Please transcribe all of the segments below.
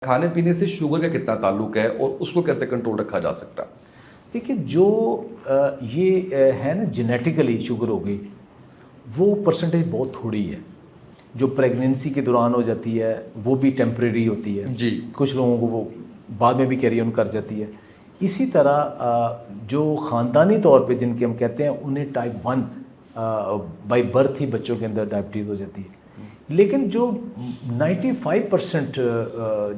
खाने पीने से शुगर का कितना ताल्लुक है और उसको कैसे कंट्रोल रखा जा सकता है? देखिए जो है ना जेनेटिकली शुगर हो गई, वो परसेंटेज बहुत थोड़ी है। जो प्रेगनेंसी के दौरान हो जाती है वो भी टेम्परेरी होती है जी। कुछ लोगों को वो बाद में भी कैरी ऑन कर जाती है। इसी तरह जो ख़ानदानी तौर पे जिनके हम कहते हैं उन्हें टाइप 1 बाई बर्थ ही बच्चों के अंदर डायबिटीज़ हो जाती है। लेकिन जो 95%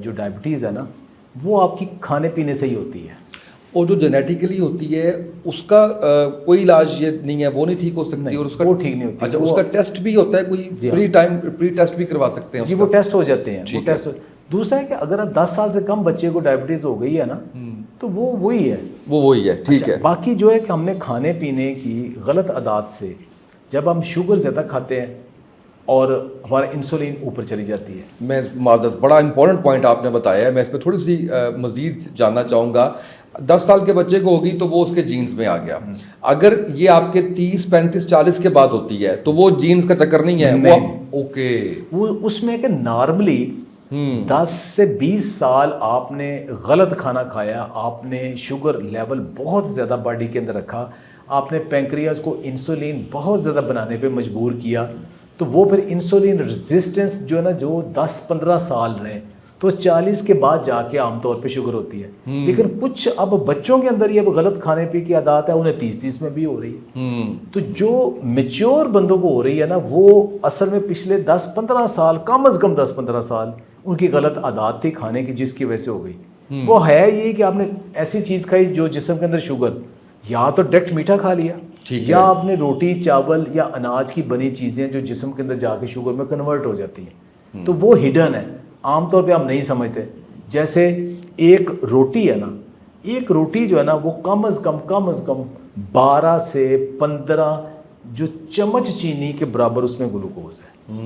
जो डायबिटीज़ है ना, वो आपकी खाने पीने से ही होती है। और जो जेनेटिकली होती है उसका कोई इलाज ये नहीं है, वो नहीं ठीक हो सकती? नहीं, और उसका वो ठीक नहीं होती। अच्छा, वो उसका टेस्ट भी होता है कोई? जी हाँ। प्री टेस्ट भी करवा सकते हैं जी, उसका? वो टेस्ट हो जाते हैं। वो ठीक है। टेस्ट दूसरा है कि अगर आप 10 साल से कम बच्चे को डायबिटीज़ हो गई है ना, तो वो वही है। वो वही है, ठीक है। बाकी जो है कि हमने खाने पीने की गलत आदत से जब हम शुगर ज़्यादा खाते हैं और हमारा इंसुलिन ऊपर चली जाती है। मैं माज़रत, बड़ा इंपॉर्टेंट पॉइंट आपने बताया है। मैं इस पर थोड़ी सी मज़ीद जानना चाहूँगा। 10 साल के बच्चे को होगी तो वो उसके जीन्स में आ गया। अगर ये आपके 30, 35, 40 के बाद होती है तो वो जीन्स का चक्कर नहीं है? नहीं। वो ओके। वो उसमें कि नॉर्मली 10 से 20 साल आपने गलत खाना खाया, आपने शुगर लेवल बहुत ज़्यादा बॉडी के अंदर रखा, आपने पैंक्रियाज को इंसुलिन बहुत ज़्यादा बनाने पे मजबूर किया, तो वो फिर इंसुलिन रेजिस्टेंस जो है ना, जो 10-15 साल रहे, तो 40 के बाद जाके आमतौर पे शुगर होती है। लेकिन कुछ अब बच्चों के अंदर ये अब गलत खाने पी की आदत है, उन्हें 30-30 में भी हो रही है। तो जो मेच्योर बंदों को हो रही है ना, वो असल में पिछले 10-15 साल, कम अज़ कम 10-15 साल उनकी गलत आदत थी खाने की, जिसकी वजह से हो गई। वो है ये कि आपने ऐसी चीज़ खाई जो जिस्म के अंदर शुगर, या तो डायरेक्ट मीठा खा लिया, या आपने रोटी चावल या अनाज की बनी चीज़ें जो जिस्म के अंदर जाके शुगर में कन्वर्ट हो जाती हैं, तो वो हिडन है, आमतौर पे हम नहीं समझते। जैसे एक रोटी है ना, एक रोटी जो है ना, वो कम अज़ कम 12 से 15 जो चम्मच चीनी के बराबर उसमें ग्लूकोज है।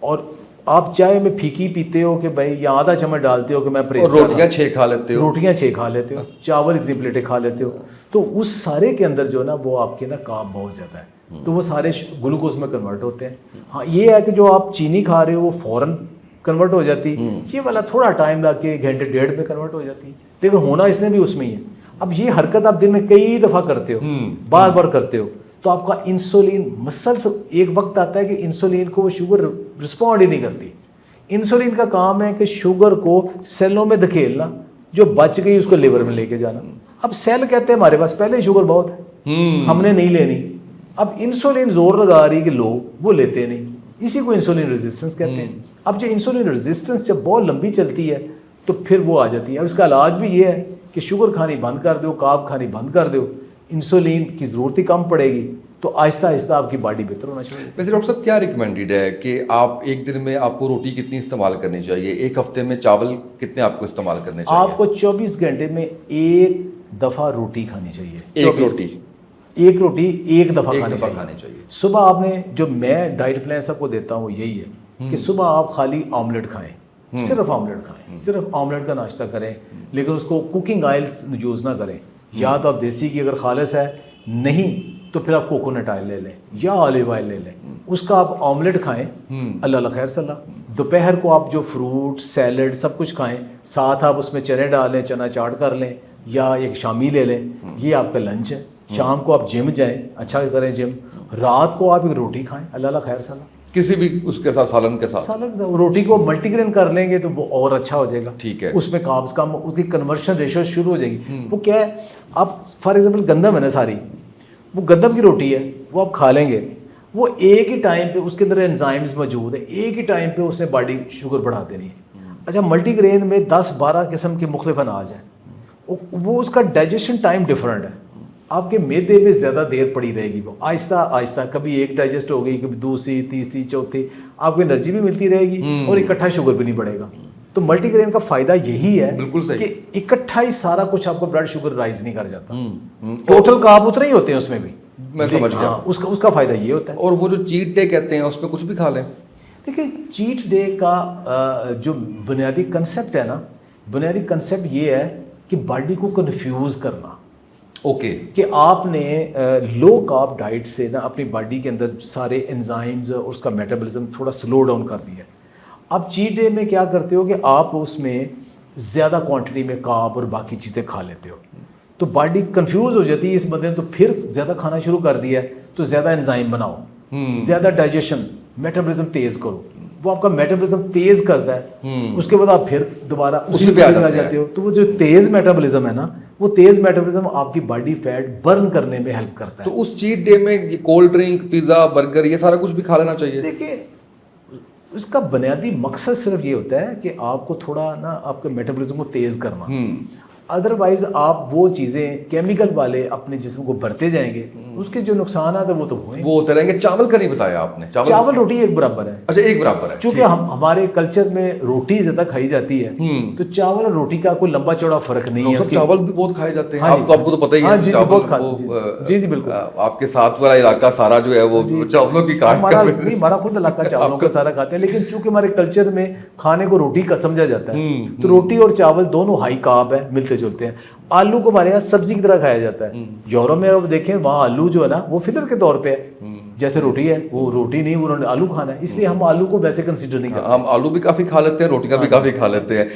और आप चाय में फीकी पीते हो कि भाई या आधा चम्मच डालते हो कि मैं परहेज, रोटियां 6 खा लेते हो, रोटियां 6 खा लेते हो, चावल इतनी प्लेटें खा लेते हो, तो उस सारे के अंदर जो है ना, वो आपके ना काम बहुत ज़्यादा है, तो वो सारे ग्लूकोज में कन्वर्ट होते हैं। हाँ, ये है कि जो आप चीनी खा रहे हो वो फ़ौरन कन्वर्ट हो जाती है, ये वाला थोड़ा टाइम लगे, घंटे डेढ़ में कन्वर्ट हो जाती है, लेकिन होना इसने भी उसमें ही है। अब ये हरकत आप दिन में कई दफ़ा करते हो, बार बार करते हो, तो आपका इंसुलिन मसल्स, एक वक्त आता है कि इंसुलिन को शुगर रिस्पॉन्ड ही नहीं करती। इंसुलिन का काम है कि शुगर को सेलों में धकेलना, जो बच गई उसको लिवर में लेके जाना। अब सेल कहते हैं हमारे पास पहले ही शुगर बहुत है, हमने नहीं लेनी। अब इंसुलिन जोर लगा रही कि लो, वो लेते नहीं, इसी को इंसुलिन रेजिस्टेंस कहते हैं। अब जो इंसुलिन रेजिस्टेंस जब बहुत लंबी चलती है तो फिर वो आ जाती है। और इसका इलाज भी ये है कि शुगर खानी बंद कर दो, कार्ब खानी बंद कर दो, इंसुलिन की ज़रूरत ही कम पड़ेगी, तो आहिस्ता आहिस्ता आपकी बॉडी बेहतर होना चाहिए। वैसे डॉक्टर साहब, क्या रिकमेंडेड है कि आप एक दिन में आपको रोटी कितनी इस्तेमाल करनी चाहिए? एक हफ्ते में चावल कितने आपको इस्तेमाल करने चाहिए? आपको 24 घंटे में एक दफ़ा रोटी खानी चाहिए। एक रोटी एक दफ़ा खानी चाहिए। सुबह आपने, जो मैं डाइट प्लान सबको देता हूँ यही है कि सुबह आप खाली ऑमलेट खाएं, सिर्फ ऑमलेट खाएं, सिर्फ ऑमलेट का नाश्ता करें, लेकिन उसको कुकिंग ऑयल यूज़ ना करें। या तो आप देसी की अगर खालिस है, नहीं तो फिर आप कोकोनट ऑयल ले लें या ऑलिव ऑयल ले लें, उसका आप ऑमलेट खाएं, अल्लाह खैर सलाह। दोपहर को आप जो फ्रूट सैलड सब कुछ खाएं, साथ आप उसमें चने डालें, चना चाट कर लें, या एक शामी ले लें, ये आपका लंच है। शाम को आप जिम जाएं, अच्छा करें जिम, रात को आप एक रोटी खाएं, अल्लाह खैर सलाह, किसी भी उसके साथ सालन के साथ रोटी को मल्टीग्रेन कर लेंगे तो वो और अच्छा हो जाएगा। ठीक है, उसमें कार्ब्स कम, उसकी कन्वर्शन रेशियो शुरू हो जाएगी। वो क्या है, आप फॉर एग्जांपल गंदम है ना सारी, वो गंदम की रोटी है, वो आप खा लेंगे, वो एक ही टाइम पे उसके अंदर एंजाइम्स मौजूद है, एक ही टाइम पे उसने बॉडी शुगर बढ़ा देनी है। अच्छा, मल्टीग्रेन में 10-12 किस्म के मुख्तलिफ अनाज हैं, वो उसका डाइजेशन टाइम डिफरेंट है, आपके मैदे में ज़्यादा देर पड़ी रहेगी, वो आहिस्ता आहिस्ता कभी एक डाइजेस्ट हो गई, कभी दूसरी तीसरी चौथी, आपको एनर्जी भी मिलती रहेगी और इकट्ठा शुगर भी नहीं बढ़ेगा। तो मल्टीग्रेन का फ़ायदा यही है, बिल्कुल सही, कि इकट्ठा ही सारा कुछ आपको ब्लड शुगर राइज नहीं कर जाता, टोटल कार्ब उतने ही होते हैं उसमें भी। मैं समझ गया। उसका फ़ायदा ये होता है। और वो जो चीट डे कहते हैं उसमें कुछ भी खा लें? देखिए, चीट डे का जो बुनियादी कंसेप्ट है ना, बुनियादी कंसेप्ट ये है कि बॉडी को कन्फ्यूज़ करना। ओके, कि आपने लो कार्ब डाइट से ना अपनी बॉडी के अंदर सारे एंजाइम्स और उसका मेटाबॉलिज्म थोड़ा स्लो डाउन कर दिया। अब चीट डे में क्या करते हो कि आप उसमें ज़्यादा क्वांटिटी में कार्ब और बाकी चीज़ें खा लेते हो, तो बॉडी कंफ्यूज हो जाती है इस बंदे ने, तो फिर ज़्यादा खाना शुरू कर दिया है, तो ज़्यादा एंजाइम बनाओ, ज़्यादा डाइजेशन, मेटाबॉलिज्म तेज़ करो, वो आपका मेटाबॉलिज्म तेज़ करता है, उसके बाद आप फिर दोबारा उसी पे आ जाते हो। तो वो जो तेज़ मेटाबॉलिज्म है ना, वो तेज़ मेटाबॉलिज्म आपकी बॉडी फैट बर्न करने में हेल्प करता है। तो उस चीट डे में ये कोल्ड ड्रिंक, पिज़्ज़ा, बर्गर, ये सारा कुछ भी खा लेना चाहिए? देखिए, उसका बुनियादी मकसद सिर्फ ये होता है कि आपको थोड़ा ना आपके मेटाबॉलिज्म को तेज़ करना। अदरवाइज आप वो चीज़ें केमिकल वाले अपने जिस्म को भरते जाएंगे, उसके जो नुकसान है वो तो होंगे, वो होते रहेंगे। चावल का नहीं बताया आपने। चावल रोटी एक बराबर है। अच्छा, एक बराबर है। क्योंकि हमारे कल्चर में रोटी ज़्यादा खाई जाती है, तो चावल और रोटी का कोई लंबा चौड़ा फर्क नहीं है। चावल भी बहुत खाए जाते हैं। हाँ आपको तो पता ही है। जी, चावल जी बिल्कुल। आपके साथ वाला इलाका सारा जो है वो चावलों की काट कर, हमारा खुद इलाका चावलों का सारा खाते हैं, लेकिन चूंकि हमारे कल्चर में खाने को रोटी का समझा जाता है, तो रोटी और चावल दोनों हाई कार्ब है, मिलते जुलते हैं। आलू को हमारे यहाँ सब्जी की तरह खाया जाता है। यूरोप में अब देखें, वहाँ आलू जो है ना वो फितर के तौर पे है, जैसे रोटी है वो रोटी नहीं, उन्होंने आलू खाना है, इसलिए हम आलू को वैसे कंसीडर नहीं करते। हम आलू भी काफ़ी खा लेते हैं, रोटियां भी काफ़ी खा लेते हैं।